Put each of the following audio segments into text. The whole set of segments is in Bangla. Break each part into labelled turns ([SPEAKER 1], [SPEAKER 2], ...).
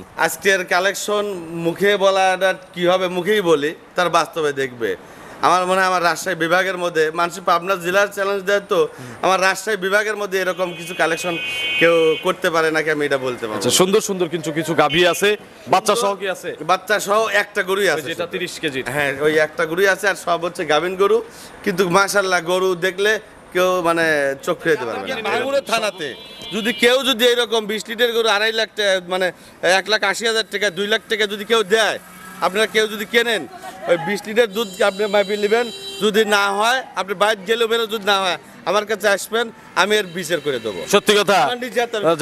[SPEAKER 1] কেমন?
[SPEAKER 2] আজকের কালেকশন মুখে বলাটা কি হবে, মুখেই বলি, তার বাস্তবে দেখবে। আমার মনে হয় আমার রাজশাহী বিভাগের মধ্যে, মানুষ পাবনা জেলার চ্যালেঞ্জ দেয় তো, আমার রাজশাহী বিভাগের মধ্যে এরকম কিছু কালেকশন কেউ করতে পারে নাকি আমি এটা বলতে পারবো।
[SPEAKER 1] আচ্ছা, সুন্দর সুন্দর কিছু গাভী আছে, বাচ্চা সহ কি আছে?
[SPEAKER 2] বাচ্চা সহ একটা গরুই আছে,
[SPEAKER 1] যেটা 30 কেজি।
[SPEAKER 2] হ্যাঁ, ওই একটা গরুই আছে, আর সব হচ্ছে গাভিন গরু। কিন্তু মাশাআল্লাহ গরু দেখলে কেউ মানে চোখ ফিরাতে পারবে না। ভাঙুরের থানাতে যদি কেউ যদি এরকম 20 লিটার গরু 2.5 লাখ টাকা, মানে 1,80,000 টাকা, 2 লাখ টাকা যদি কেউ দেয়, আপনারা কেউ যদি কেনেন, ওই 20 লিটার দুধ আপনি মাপিয়ে নেবেন। যদি না হয়, আপনি বাইরে গেলেও বেরো, যদি না হয় আমার কাছে আসবেন, আমি এর বিচার করে দেবো।
[SPEAKER 1] সত্যি কথা,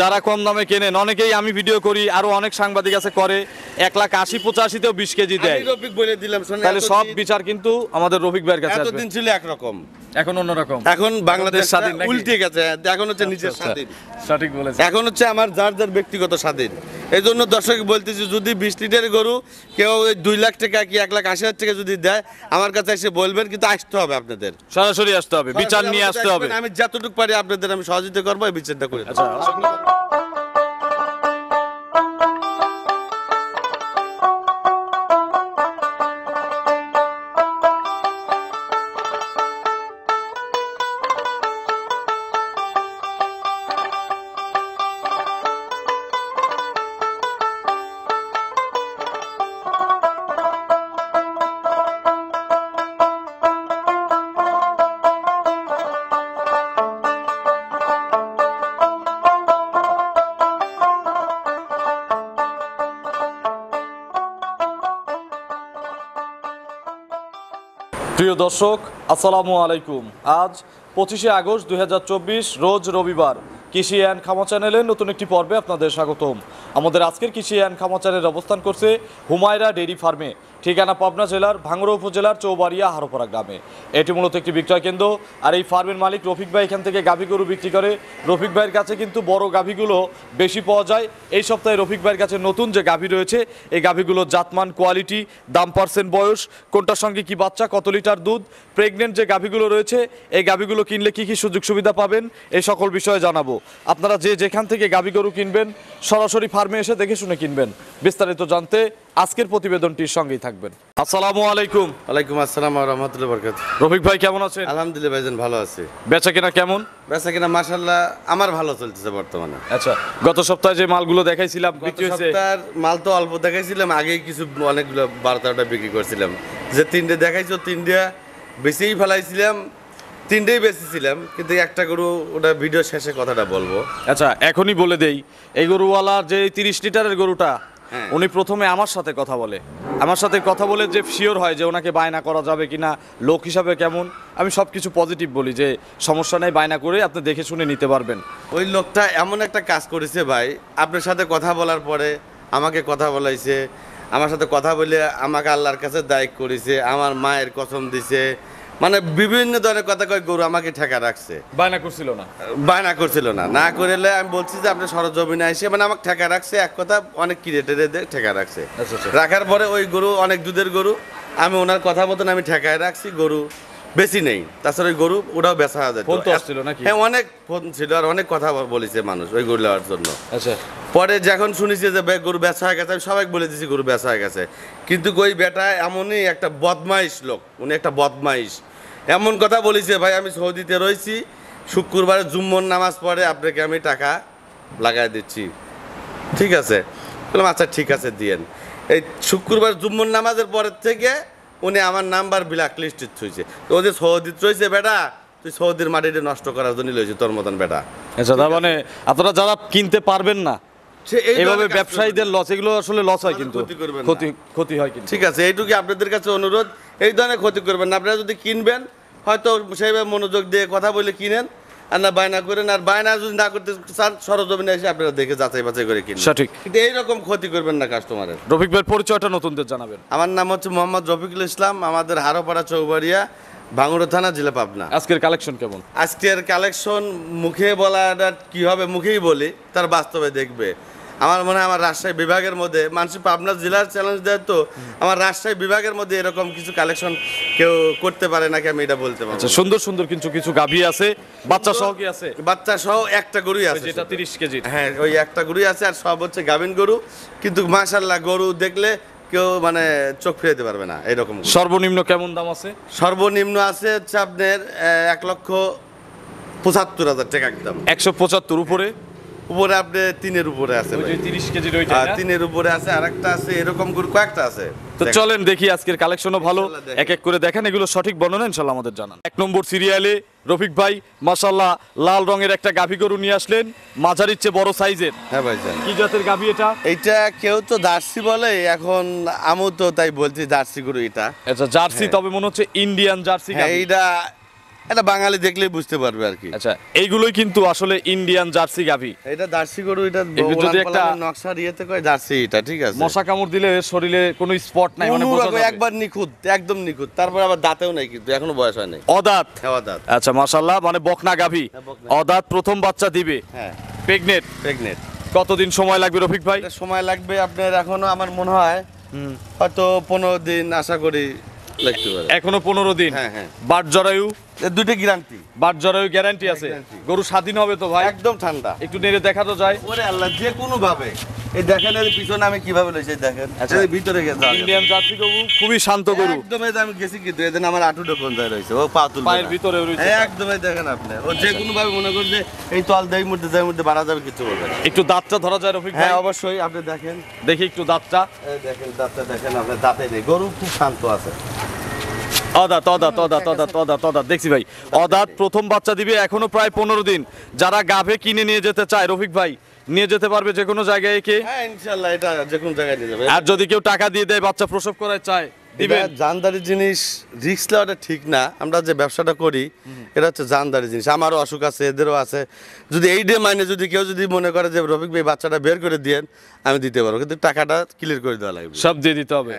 [SPEAKER 1] যারা কম দামে কেনেন, অনেকেই আমি ভিডিও করি, আরো অনেক সাংবাদিক আছে করে 1,80,85,তেও 20 কেজি দেয়।
[SPEAKER 2] রফিক বলে দিলাম,
[SPEAKER 1] তাহলে সব বিচার কিন্তু আমাদের রফিক ভাইয়ের কাছে আসবে।
[SPEAKER 2] এতদিন ছিল একরকম,
[SPEAKER 1] এখন অন্যরকম।
[SPEAKER 2] এখন বাংলাদেশ
[SPEAKER 1] স্বাধীন নাকি?
[SPEAKER 2] উল্টে গেছে, এখন হচ্ছে নিজের স্বাধীন।
[SPEAKER 1] সঠিক বলেছেন।
[SPEAKER 2] এখন হচ্ছে আমার যার যার ব্যক্তিগত স্বাধীন। এই জন্য দর্শক বলতেছি, যদি 20 লিটারের গরু কেউ 2 লাখ টাকা কি 1,80,000 টাকা যদি দেয়, আমার কাছে এসে বলবেন, কিন্তু আসতে হবে আপনাদের,
[SPEAKER 1] সরাসরি আসতে হবে, বিচার নিয়ে আসতে হবে।
[SPEAKER 2] আমি যতটুকু পারি আপনাদের আমি সহযোগিতা করবো, এই বিচারটা করে দেবো।
[SPEAKER 1] প্রিয় দর্শক, আসসালামু আলাইকুম। আজ 25শে আগস্ট 2024, রোজ রবিবার। কৃষি অ্যান্ড খামা চ্যানেলের নতুন একটি পর্বে আপনাদের স্বাগতম। আমাদের আজকের কৃষি অ্যান্ড খামা চ্যানেল অবস্থান করছে হুমায়রা ডেইরি ফার্মে, ঠিকানা পাবনা জেলার ভাঙ্গুড়া উপজেলার চৌবাড়িয়া হারোপাড়া গ্রামে। এটি মূলত একটি বিক্রয় কেন্দ্র, আর এই ফার্মের মালিক রফিক ভাই এখান থেকে গাভী গরু বিক্রি করে। রফিক ভাইয়ের কাছে কিন্তু বড় গাভীগুলো বেশি পাওয়া যায়। এই সপ্তাহে রফিক ভাইয়ের কাছে নতুন যে গাভী রয়েছে, এই গাভীগুলোর জাতমান, কোয়ালিটি, দাম, পার্সেন্ট, বয়স, কোনটার সঙ্গে কি বাচ্চা, কত লিটার দুধ, প্রেগনেন্ট যে গাভীগুলো রয়েছে, এই গাভীগুলো কিনলে কি কি সুযোগ সুবিধা পাবেন, এই সকল বিষয়ে জানাবো। আপনারা যে যেখান থেকে গাভী গরু কিনবেন, সরাসরি ফার্মে এসে দেখে শুনে কিনবেন। বিস্তারিত জানতে আজকের প্রতিবেদনটির সঙ্গেই থাকবেন। আসসালামু আলাইকুম।
[SPEAKER 2] ওয়ালাইকুম আসসালাম ওয়া রাহমাতুল্লাহি ওয়া বারাকাতুহু।
[SPEAKER 1] রফিক ভাই কেমন আছেন?
[SPEAKER 2] আলহামদুলিল্লাহ ভাইজান, ভালো আছে।
[SPEAKER 1] বেচা কেনা কেমন?
[SPEAKER 2] বেচা কিনা মাশাআল্লাহ আমার ভালো চলতেছে বর্তমানে।
[SPEAKER 1] আচ্ছা, গত সপ্তাহে যে মালগুলো দেখাইছিলাম বিক্রি হয়েছে?
[SPEAKER 2] সপ্তাহের মাল তো অল্প দেখাইছিলাম, আগেই কিছু অনেকগুলো 12-13টা বিক্রি করছিলাম। যে 3টে দেখাইছো, 3টে বেশিই ফেলাইছিলাম, 3টেই বেচেছিলাম, কিন্তু একটা গরু, ওটা ভিডিও শেষে কথাটা বলবো।
[SPEAKER 1] আচ্ছা, এখনই বলে দেই, এই গরুওয়ালার যে 30 লিটারের গরুটা, উনি প্রথমে আমার সাথে কথা বলে, যে শিওর হয় যে ওনাকে বায়না করা যাবে কিনা, লোক হিসাবে কেমন, আমি সব কিছু পজিটিভ বলি যে সমস্যা নেই, বায়না করে আপনি দেখে শুনে নিতে পারবেন।
[SPEAKER 2] ওই লোকটা এমন একটা কাজ করেছে ভাই, আপনার সাথে কথা বলার পরে আমাকে কথা বলাইছে, আমার সাথে কথা বলে আমাকে আল্লাহর কাছে দায়িত্ব করেছে, আমার মায়ের কসম দিছে, মানে বিভিন্ন ধরনের কথা কয়, গরু আমাকে ঠেকা রাখছে।
[SPEAKER 1] বায়না করছিল না?
[SPEAKER 2] বায়না করছিল না, না করলে আমি বলছি যে আপনি সরজমিনে এসে, মানে আমাকে ঠেকা রাখছে, এক কথা অনেক কিরে টেরে ঠেকা রাখছে। রাখার পরে ওই গরু অনেক দুধের গরু, আমি ওনার কথা মতন আমি ঠেকায় রাখছি, গরু বেশি নেই। তাছাড়া ওই গরু ওটাও বেচা যায়, হ্যাঁ অনেক ফোন ছিল, আর অনেক কথা বলেছে মানুষ ওই গরু নেওয়ার জন্য।
[SPEAKER 1] আচ্ছা,
[SPEAKER 2] পরে যখন শুনেছি যে গরু বেচা হয়ে গেছে, আমি সবাই বলে দিয়েছি গরু বেচা হয়ে গেছে। কিন্তু ওই বেটা এমনই একটা বদমাইশ লোক, উনি একটা বদমাইশ, এমন কথা বলেছে ভাই, আমি সৌদিতে রয়েছি, শুক্রবারে জুম্মন নামাজ পড়ে আপনাকে আমি টাকা লাগাই দিচ্ছি, ঠিক আছে? বললাম আচ্ছা ঠিক আছে দিয়েন। এই শুক্রবার জুম্মন নামাজের পরের থেকে উনি আমার নাম্বার ব্ল্যাক লিস্টে থুইছে। তো ও যে সৌদিতে রয়েছে, বেটা তুই সৌদির মাটিটা নষ্ট করার জন্য লইছে তোর মতন বেটা।
[SPEAKER 1] আচ্ছা, তার মানে আপনারা যারা কিনতে পারবেন না, এইভাবে ব্যবসায়ীদের লস, এগুলো আসলে লস হয়, কিন্তু ক্ষতি হয় কিন্তু।
[SPEAKER 2] ঠিক আছে, এইটুকু আপনাদের কাছে অনুরোধ, এই ধরনের ক্ষতি করবেন না। আপনারা যদি কিনবেন, হয়তো সেইভাবে মনোযোগ দিয়ে কথা বলে কিনেন, আর না বায়না করেন। আর বায়না যদি না করতে চান, সরজমিনে এসে আপনারা দেখে যাচাই বাছাই করে কিনবেন।
[SPEAKER 1] সঠিক,
[SPEAKER 2] কিন্তু এইরকম ক্ষতি করবেন না কাস্টমারের।
[SPEAKER 1] রফিক ভাইয়ের পরিচয়টা নতুনদের জানাবেন।
[SPEAKER 2] আমার নাম হচ্ছে মোহাম্মদ রফিকুল ইসলাম, আমাদের হারোপাড়া চৌবাড়িয়া, ভাঙ্গুড়া থানা, জেলা পাবনা।
[SPEAKER 1] আজকের কালেকশন কেমন?
[SPEAKER 2] আজকের কালেকশন মুখে বলাটা কি হবে, মুখেই বলি, তার বাস্তবে দেখবে। আমার মনে হয় আমার রাজশাহী বিভাগের মধ্যে, মানুষ পাবনা জেলার চ্যালেঞ্জ দেয় তো, আমার রাজশাহী বিভাগের মধ্যে এরকম কিছু কালেকশন কেউ করতে পারে নাকি আমি এটা বলতে পারবো
[SPEAKER 1] আচ্ছা
[SPEAKER 2] না।
[SPEAKER 1] সুন্দর সুন্দর কিন্তু কিছু গাভী আছে, বাচ্চা সহ কি আছে?
[SPEAKER 2] বাচ্চা সহ একটা গরুই আছে
[SPEAKER 1] যেটা 30 কেজি।
[SPEAKER 2] হ্যাঁ ওই একটা গরুই আছে, আর সব হচ্ছে গাভিন গরু। কিন্তু মাশাআল্লাহ গরু দেখলে কেউ মানে চোখ ফিরাতে পারবে না এরকম গরু।
[SPEAKER 1] সর্বনিম্ন কেমন দাম আছে?
[SPEAKER 2] সর্বনিম্ন আছে হচ্ছে আপনার 1,75,000 টাকা একদম।
[SPEAKER 1] 175 উপরে?
[SPEAKER 2] উপরে আপনি 3-এর উপরে আছে
[SPEAKER 1] ওই
[SPEAKER 2] ভাই।
[SPEAKER 1] যে 30 কেজির ওইটা
[SPEAKER 2] আর
[SPEAKER 1] না?
[SPEAKER 2] 3-এর উপরে আছে, আরেকটা আছে, এরকম গরু কয়েকটা আছে।
[SPEAKER 1] তো চলেন দেখি, আজকের কালেকশনও ভালো,
[SPEAKER 2] ইনশাল্লাহ দেখেন।
[SPEAKER 1] এক এক করে দেখেন, এগুলো সঠিক বর্ণনা ইনশাল্লাহ আমাদের জানান। 1 নম্বর সিরিয়ালে রফিক ভাই মাশাআল্লাহ লাল রঙের একটা গাভী গরু নিয়ে আসলেন, মাঝারির চেয়ে বড় সাইজের।
[SPEAKER 2] হ্যাঁ ভাইজান।
[SPEAKER 1] কি জাতের গাভী এটা?
[SPEAKER 2] এইটা কেউ তো জার্সি বলে, এখন আমু তো তাই বলছি জার্সি গরু এটা।
[SPEAKER 1] আচ্ছা জার্সি, তবে মনে হচ্ছে ইন্ডিয়ান জার্সি
[SPEAKER 2] হ্যাঁ
[SPEAKER 1] গাভী।
[SPEAKER 2] এইটা এটা বাঙালি দেখলেই বুঝতে পারবে আর কি।
[SPEAKER 1] আচ্ছা এইগুলোই কিন্তু আসলে ইন্ডিয়ান জার্সি গাভী।
[SPEAKER 2] এটা জার্সি গরু, এটা
[SPEAKER 1] এগুলো যদি
[SPEAKER 2] ওলান
[SPEAKER 1] একটা-
[SPEAKER 2] পালানের নকশার ইয়েতে কয় জার্সি, এটা ঠিক আছে।
[SPEAKER 1] মশা কামড় দিলে শরীরে কোনো স্পট নাই, মানে
[SPEAKER 2] কোনো
[SPEAKER 1] বোঝা
[SPEAKER 2] রকম
[SPEAKER 1] যাবে।
[SPEAKER 2] একবার নিখুঁত, একদম নিখুঁত। তারপর আবার দাঁতেও নাই, কিন্তু এখনো বয়স হয় নাই।
[SPEAKER 1] অদাঁত।
[SPEAKER 2] হেওয়া দাঁত।
[SPEAKER 1] আচ্ছা মাশাআল্লাহ, মানে বকনা গাভী,
[SPEAKER 2] হ্যাঁ, বকনা।
[SPEAKER 1] অদাঁত, প্রথম বাচ্চা দিবে,
[SPEAKER 2] হ্যাঁ
[SPEAKER 1] প্রেগনেন্ট।
[SPEAKER 2] প্রেগনেন্ট।
[SPEAKER 1] কতদিন সময় লাগবে রফিক ভাই?
[SPEAKER 2] এটা সময় লাগবে আপনার, এখনো আমার মনে হয় হয়তো 15 দিন আশা করি লাগতে পারে।
[SPEAKER 1] এখনো 15 দিন।
[SPEAKER 2] হ্যাঁ, হ্যাঁ।
[SPEAKER 1] বাট জরায়ু?
[SPEAKER 2] এর দুইটা গ্যারান্টি।
[SPEAKER 1] বাট জরায়ু গ্যারান্টি আছে?
[SPEAKER 2] guarantee।
[SPEAKER 1] গরু স্বাধীন হবে তো ভাই?
[SPEAKER 2] একদম ঠান্ডা।
[SPEAKER 1] একটু নেড়ে দেখা তো যায়।
[SPEAKER 2] ওরে আল্লাহ, যে কোনো ভাবে এই দেখেন, এর পিছনে আমি কিভাবে লইছি দেখেন।
[SPEAKER 1] আচ্ছা।
[SPEAKER 2] এই ভিতরে গেছে
[SPEAKER 1] ইন্ডিয়ান জার্সি গরু খুবই শান্ত গরু,
[SPEAKER 2] একদম। এই যে আমি গেছি কিন্তু এদিন আমার আঁটুটা কোন জায়গায় রয়েছে, ও পা তুলবে
[SPEAKER 1] পায়ের
[SPEAKER 2] না।
[SPEAKER 1] ভিতরে রয়েছে।
[SPEAKER 2] হ্যাঁ, একদম। এই দেখেন আপনি, ও যে কোনো ভাবে মনে করে যে এই তল দেয় মধ্যে যায় মধ্যে বাড়া যাবে, কিছু বলবে না।
[SPEAKER 1] একটু দাঁতটা ধরা যায় রফিক ভাই?
[SPEAKER 2] হ্যাঁ অবশ্যই, আপনি দেখেন।
[SPEAKER 1] দেখি একটু দাঁতটা।
[SPEAKER 2] এই দেখেন দাঁতটা দেখেন, আপনার দাঁতে নেই, গরু খুব শান্ত আছে।
[SPEAKER 1] অদাঁত অদাঁত অদাঁত অদাঁত অদাঁত অদাঁত দেখছি ভাই, অদাঁত, প্রথম বাচ্চা দিবে, এখনো প্রায় 15 দিন। যারা গাভে কিনে নিয়ে যেতে চায় রফিক ভাই নিয়ে যেতে পারবে যে কোনো জায়গায় একে?
[SPEAKER 2] হ্যাঁ ইনশাআল্লাহ, এটা যে কোনো জায়গায় নিয়ে যাবে।
[SPEAKER 1] আর যদি কেউ টাকা দিয়ে দেয়, বাচ্চা প্রসব করায় চায়,
[SPEAKER 2] এটা
[SPEAKER 1] দিবেন?
[SPEAKER 2] জানদারি জিনিস, রিস্ক নেওয়াটা ঠিক না। আমরা যে ব্যবসাটা করি এটা হচ্ছে জানদারি জিনিস। আমারও অসুখ আছে, এদেরও আছে। যদি এই ডে মাইনে যদি কেউ যদি মনে করে যে রফিক ভাই বাচ্চাটা বের করে দিয়েন, আমি দিতে পারবো, কিন্তু টাকাটা ক্লিয়ার করে দেওয়া লাগবে।
[SPEAKER 1] সব দিয়ে দিতে হবে।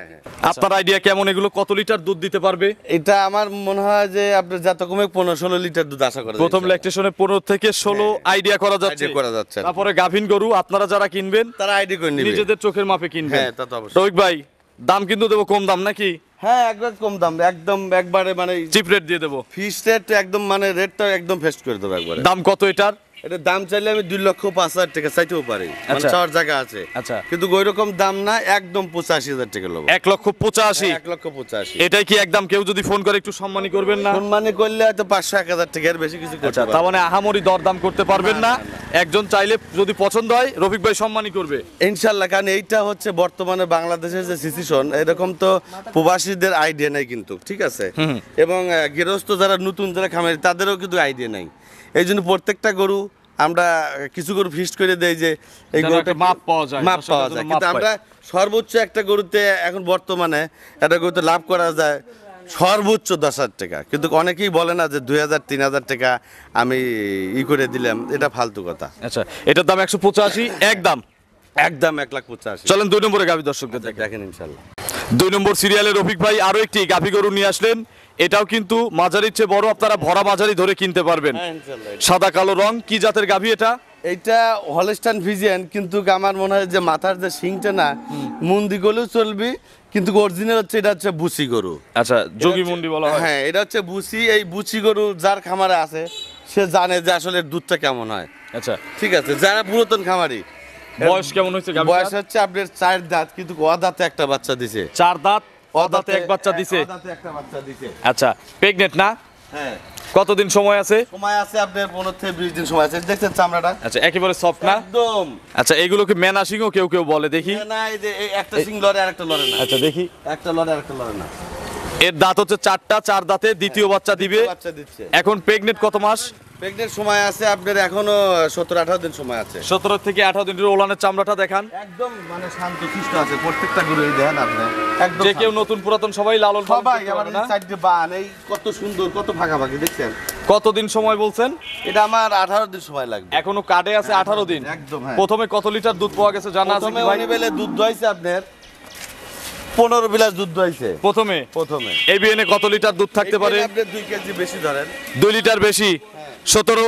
[SPEAKER 1] আপনার আইডিয়া কেমন, এগুলো কত লিটার দুধ দিতে পারবে?
[SPEAKER 2] এটা আমার মনে হয় যে আপনার যত কমে 15-16 লিটার দুধ আশা করা যায়।
[SPEAKER 1] প্রথম ল্যাকটেশনে 15 থেকে 16 আইডিয়া করা যাচ্ছে।
[SPEAKER 2] Idea করা যাচ্ছে।
[SPEAKER 1] তারপরে গাভিন গরু আপনারা যারা কিনবেন
[SPEAKER 2] তারা আইডি করে নিবে।
[SPEAKER 1] নিজেদের চোখের মাপে কিনবেন।
[SPEAKER 2] হ্যাঁ, তা তো অবশ্যই।
[SPEAKER 1] রফিক ভাই দাম কিন্তু দেবো কম দাম নাকি?
[SPEAKER 2] হ্যাঁ, একবার কম দাম, একদম একবারে মানে
[SPEAKER 1] চিপ রেট দিয়ে দেবো।
[SPEAKER 2] ফিস রেট একদম, মানে রেটটা একদম ফেস্ট করে দেবো একবারে।
[SPEAKER 1] দাম কত এটার?
[SPEAKER 2] এটা দাম চাইলে আমি 2,05,000 টাকা চাইতেও পারি, মানে
[SPEAKER 1] আচ্ছা।
[SPEAKER 2] চাওয়ার জায়গা আছে।
[SPEAKER 1] আচ্ছা।
[SPEAKER 2] কিন্তু ওই রকম দাম না, একদম 85,000 টাকা লোক।
[SPEAKER 1] 1,85,000।
[SPEAKER 2] 1,85,000।
[SPEAKER 1] এটাই কি একদম, কেউ যদি ফোন করে একটু সম্মানী করবেন না?
[SPEAKER 2] সম্মানী করলে হয়তো 500-1,000 টাকা, এর বেশি কিছু করতে
[SPEAKER 1] আচ্ছা,
[SPEAKER 2] পারবো
[SPEAKER 1] তার মানে আহামরি দরদাম করতে পারবেন না। একজন চাইলে যদি পছন্দ হয় রফিক ভাই সম্মানী করবে
[SPEAKER 2] ইনশাল্লাহ। কারণ এইটা হচ্ছে বর্তমানে বাংলাদেশের যে সিচুয়েশন, এরকম তো প্রবাসীদের আইডিয়া নেই কিন্তু, ঠিক আছে। এবং গৃহস্থ যারা নতুন যারা খামারি, তাদেরও কিন্তু আইডিয়া নাই। এই জন্য প্রত্যেকটা গরু আমরা কিছু গরু ফিক্সড করে দেই যে এই
[SPEAKER 1] যেন
[SPEAKER 2] গরুটা
[SPEAKER 1] একটা মাপ পাওয়া যায়,
[SPEAKER 2] মাপ
[SPEAKER 1] দর্শকরা
[SPEAKER 2] পাওয়া
[SPEAKER 1] যেন
[SPEAKER 2] যায়।
[SPEAKER 1] মাপ
[SPEAKER 2] কিন্তু
[SPEAKER 1] পায়।
[SPEAKER 2] আমরা সর্বোচ্চ একটা গরুতে এখন বর্তমানে একটা গরুতে লাভ করা যায় সর্বোচ্চ 10,000 টাকা। কিন্তু অনেকেই বলে না যে 2,000-3,000 টাকা আমি করে দিলাম, এটা ফালতু কথা।
[SPEAKER 1] আচ্ছা, এটার দাম 185 একদম।
[SPEAKER 2] একদম 1,85,000।
[SPEAKER 1] চলেন 2 নম্বরে গাভী দর্শকদের দেখেন।
[SPEAKER 2] দেখেন ইনশাল্লাহ।
[SPEAKER 1] 2 নম্বর সিরিয়ালে রফিক ভাই আরো একটি গাভী গরু নিয়ে আসলেন। এটাও কিন্তু মাঝারির চেয়ে বড়, আপনারা ভরা মাঝারি ধরে কিনতে পারবেন।
[SPEAKER 2] হ্যাঁ, ইনশাল্লাহ।
[SPEAKER 1] সাদা কালো রং, কি জাতের গাভী এটা?
[SPEAKER 2] এইটা হলস্টাইন ফ্রিজিয়ান, কিন্তু আমার মনে হয় যে মাথার যে শিংটা না, মুন্দি গরু চলবি, কিন্তু অরিজিনাল হচ্ছে এটা হচ্ছে বুসি গরু।
[SPEAKER 1] আচ্ছা, যোগী মুন্ডি বলা হয়।
[SPEAKER 2] হ্যাঁ, এটা হচ্ছে বুসি। এই বুসি গরু যার খামারে আছে সে জানে যে আসলে এর দুধটা কেমন হয়,
[SPEAKER 1] আচ্ছা,
[SPEAKER 2] ঠিক আছে। যারা পুরাতন খামারি,
[SPEAKER 1] বয়স কেমন হয়েছে গাভীর?
[SPEAKER 2] বয়স হচ্ছে আপনার 4 দাঁত, কিন্তু অদাঁতে একটা বাচ্চা দিছে।
[SPEAKER 1] 4 দাঁত, অদাঁতে এক বাচ্চা দিছে।
[SPEAKER 2] অদাঁতে একটা বাচ্চা দিছে।
[SPEAKER 1] আচ্ছা, প্রেগনেন্ট না?
[SPEAKER 2] হ্যাঁ,
[SPEAKER 1] কতদিন সময় আছে?
[SPEAKER 2] সময় আছে আপনার 15 থেকে 20 দিন সময় আছে। দেখছেন চামড়াটা
[SPEAKER 1] আচ্ছা, একেবারে সফট না?
[SPEAKER 2] একদম।
[SPEAKER 1] আচ্ছা, এগুলোকে ম্যানাসিংও কেউ কেউ বলে, দেখি।
[SPEAKER 2] না, এই যে এই একটা সিং লড়ে আর একটা লড়ে না।
[SPEAKER 1] আচ্ছা দেখি।
[SPEAKER 2] একটা লড়ে আর একটা লড়ে না।
[SPEAKER 1] এর দাঁত হচ্ছে 4টা, 4 দাঁতে দ্বিতীয় বাচ্চা দিবে।
[SPEAKER 2] বাচ্চা দিচ্ছে।
[SPEAKER 1] এখন প্রেগনেন্ট কত মাস?
[SPEAKER 2] প্রেগনেন্ট সময় আছে আপনার এখনো 17-18 দিন সময় আছে।
[SPEAKER 1] 17 থেকে 18 দিনের ওলানের চামড়াটা দেখান।
[SPEAKER 2] একদম মানে শান্ত শিষ্ট আছে প্রত্যেকটা গরু, এই দেখেন আপনি। একদম
[SPEAKER 1] যে কেউ নতুন পুরাতন সবাই লালন পালন
[SPEAKER 2] সবাই
[SPEAKER 1] করতে
[SPEAKER 2] আমার
[SPEAKER 1] পারে না?
[SPEAKER 2] সাইডে বান, এই কত সুন্দর, কত ফাঁকাফাঁকি দেখছেন।
[SPEAKER 1] কতদিন সময় বলছেন?
[SPEAKER 2] এটা আমার 18 দিন সময় লাগবে।
[SPEAKER 1] এখনো কার্ডে আছে 18 দিন।
[SPEAKER 2] একদম, হ্যাঁ।
[SPEAKER 1] প্রথমে কত লিটার দুধ পাওয়া গেছে জানা আছে
[SPEAKER 2] প্রথমে
[SPEAKER 1] কি ভাই?
[SPEAKER 2] অনিবেলে দুধ দইছে আপনার 15 বিলাস দুধ দইছে
[SPEAKER 1] প্রথমে
[SPEAKER 2] প্রথমে।
[SPEAKER 1] এই বিএনে কত লিটার দুধ থাকতে পারে?
[SPEAKER 2] আপনি 2 কেজি বেশি ধরেন,
[SPEAKER 1] 2 লিটার বেশি, 17।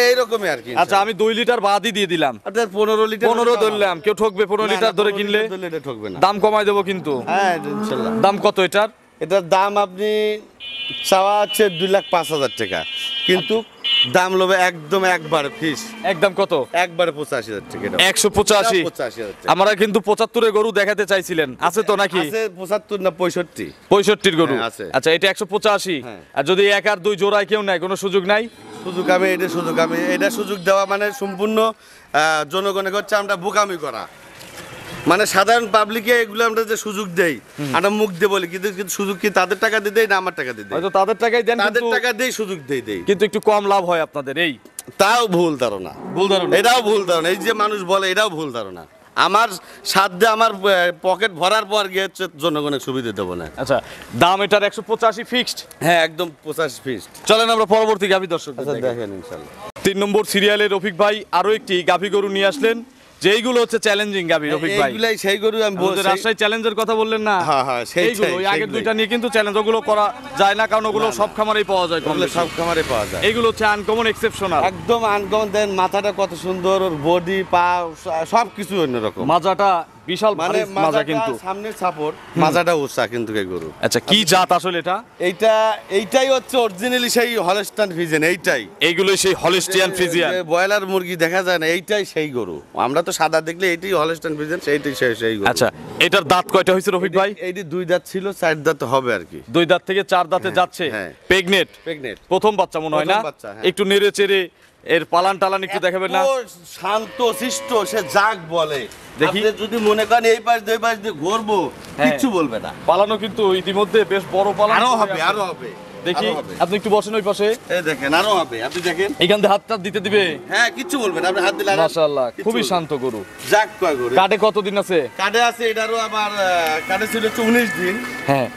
[SPEAKER 2] এইরকমই আর কি।
[SPEAKER 1] আচ্ছা, আমি 2 লিটার বাদই দিয়ে দিলাম,
[SPEAKER 2] আপনার 15 লিটার
[SPEAKER 1] 15 ধরলাম। কেউ ঠকবে 15 লিটার ধরে কিনলে?
[SPEAKER 2] এটা ঠকবে না।
[SPEAKER 1] দাম কমাই দেবো কিন্তু।
[SPEAKER 2] হ্যাঁ ইনশাআল্লাহ।
[SPEAKER 1] দাম কত এটার?
[SPEAKER 2] এটার দাম আপনি চাওয়া হচ্ছে 2,05,000 টাকা, কিন্তু দাম লোবে একদম একবার ফিস,
[SPEAKER 1] একদম কত?
[SPEAKER 2] একবারে 85,000 টাকা।
[SPEAKER 1] 185।
[SPEAKER 2] 85,000 টাকা।
[SPEAKER 1] আমরা কিন্তু 75 গরু দেখাতে চাইছিলেন, আছে তো নাকি?
[SPEAKER 2] আছে 75 না 65?
[SPEAKER 1] 65 গরু
[SPEAKER 2] হ্যাঁ, আছে।
[SPEAKER 1] আচ্ছা, এটা 185।
[SPEAKER 2] হ্যাঁ।
[SPEAKER 1] আর যদি এক আর দুই জোড়ায় কেউ নাই, কোনো সুযোগ নাই?
[SPEAKER 2] এটা সুযোগ দেওয়া মানে সম্পূর্ণ জনগণের হচ্ছে আমরা বোকামি করা, মানে সাধারণ পাবলিকে এগুলো আমরা যে সুযোগ দেই, আমরা মুখ দিয়ে বলি, কিন্তু সুযোগ কি তাদের টাকা দিয়ে দেই না আমার টাকা দিয়ে দেই?
[SPEAKER 1] হয়তো তাদের টাকাই দেন,
[SPEAKER 2] তাদের
[SPEAKER 1] কিন্তু
[SPEAKER 2] টাকা দেই, সুযোগ দেই।
[SPEAKER 1] কিন্তু একটু কম লাভ হয় আপনাদের, এই
[SPEAKER 2] তাও ভুল ধারণা।
[SPEAKER 1] ভুল ধারণা।
[SPEAKER 2] এটাও ভুল ধারণা, এই যে মানুষ বলে এটাও ভুল ধারণা। আমার সাধ্যে আমার পকেট ভরার পর গিয়ে হচ্ছে জনগণের সুবিধা দেবো না।
[SPEAKER 1] আচ্ছা, দাম এটার 185 ফিক্সড।
[SPEAKER 2] হ্যাঁ, একদম 85 ফিক্সড।
[SPEAKER 1] চলেন আমরা পরবর্তী গাভী দর্শক
[SPEAKER 2] আচ্ছা, দেখেন ইনশাল্লাহ।
[SPEAKER 1] 3 নম্বর সিরিয়ালে রফিক ভাই আরো একটি গাভী গরু নিয়ে আসলেন, যেইগুলো হচ্ছে চ্যালেঞ্জিং গাভী। রফিক ভাই,
[SPEAKER 2] এইগুলাই সেই গরু আমি
[SPEAKER 1] আমাদের
[SPEAKER 2] বলছি।
[SPEAKER 1] রাজশাহী চ্যালেঞ্জের কথা বললেন না?
[SPEAKER 2] হ্যাঁ, হ্যাঁ,
[SPEAKER 1] এইগুলো ওই আগের দুইটা নিয়ে কিন্তু চ্যালেঞ্জ, ওগুলো করা যায় না, কারণ ওগুলো সব খামারেই পাওয়া যায় কম
[SPEAKER 2] ওগুলো
[SPEAKER 1] বেশি।
[SPEAKER 2] সব খামারে পাওয়া যায়।
[SPEAKER 1] এইগুলো হচ্ছে আনকমন এক্সেপশনাল।
[SPEAKER 2] একদম আনকমন। দেন মাথাটা কত সুন্দর, ওর বডি পা সব কিছু অন্যরকম।
[SPEAKER 1] মাজাটা বিশাল
[SPEAKER 2] মানে
[SPEAKER 1] মাজা কিন্তু।
[SPEAKER 2] সামনের সাপোর্ট, মাজাটা উঁচা কিন্তু এই গরু।
[SPEAKER 1] আচ্ছা, কি জাত আসলে এটা?
[SPEAKER 2] এইটাই হচ্ছে অরিজিনালি সেই হলস্টাইন ফ্রিজিয়ান।
[SPEAKER 1] এইগুলোই সেই হলিস্টিয়ান ফ্রিজিয়ান।
[SPEAKER 2] ব্রয়লার মুরগি দেখা যায় না, এইটাই সেই গরু। আমরা তো সাদা দেখলে এইটাই হলস্টাইন ফ্রিজিয়ান, সেইটাই সেই গরু।
[SPEAKER 1] আচ্ছা, এটার দাঁত কয়টা হয়েছে রফিক ভাই?
[SPEAKER 2] এইটি 2 দাঁত ছিল, 4 দাঁত হবে আর কি।
[SPEAKER 1] 2 দাঁত থেকে 4 দাঁতে যাচ্ছে।
[SPEAKER 2] হ্যাঁ।
[SPEAKER 1] প্রেগনেন্ট প্রথম বাচ্চা মনে হয় না?
[SPEAKER 2] প্রথম বাচ্চা, হ্যাঁ।
[SPEAKER 1] একটু নেড়ে চেড়ে এর পালান টালান একটু দেখাবেন না?
[SPEAKER 2] এত শান্ত শিষ্ট, সে যাক বলে।
[SPEAKER 1] দেখি।
[SPEAKER 2] আপনি যদি মনে করেন এই পাশ দিয়ে ওই পাশ দিয়ে ঘুরবো, কিচ্ছু বলবে না।
[SPEAKER 1] পালানো কিন্তু ইতিমধ্যে বেশ বড় পালান।
[SPEAKER 2] আরো হবে।
[SPEAKER 1] দেখি,
[SPEAKER 2] আরো হবে।
[SPEAKER 1] আপনি একটু বসেন ওই পাশে।
[SPEAKER 2] এই দেখেন, আরো হবে, আপনি দেখেন।
[SPEAKER 1] এখান থেকে হাত দিতে দিবে?
[SPEAKER 2] হ্যাঁ, কিচ্ছু বলবে না, আপনি হাত দিলে
[SPEAKER 1] মাশাআল্লাহ, খুবই শান্ত গরু।
[SPEAKER 2] যাক কয় গরু।
[SPEAKER 1] কাটে কতদিন আছে?
[SPEAKER 2] কাটে আছে এটারও আবার কাটে ছিল হচ্ছে 19 দিন।
[SPEAKER 1] হ্যাঁ,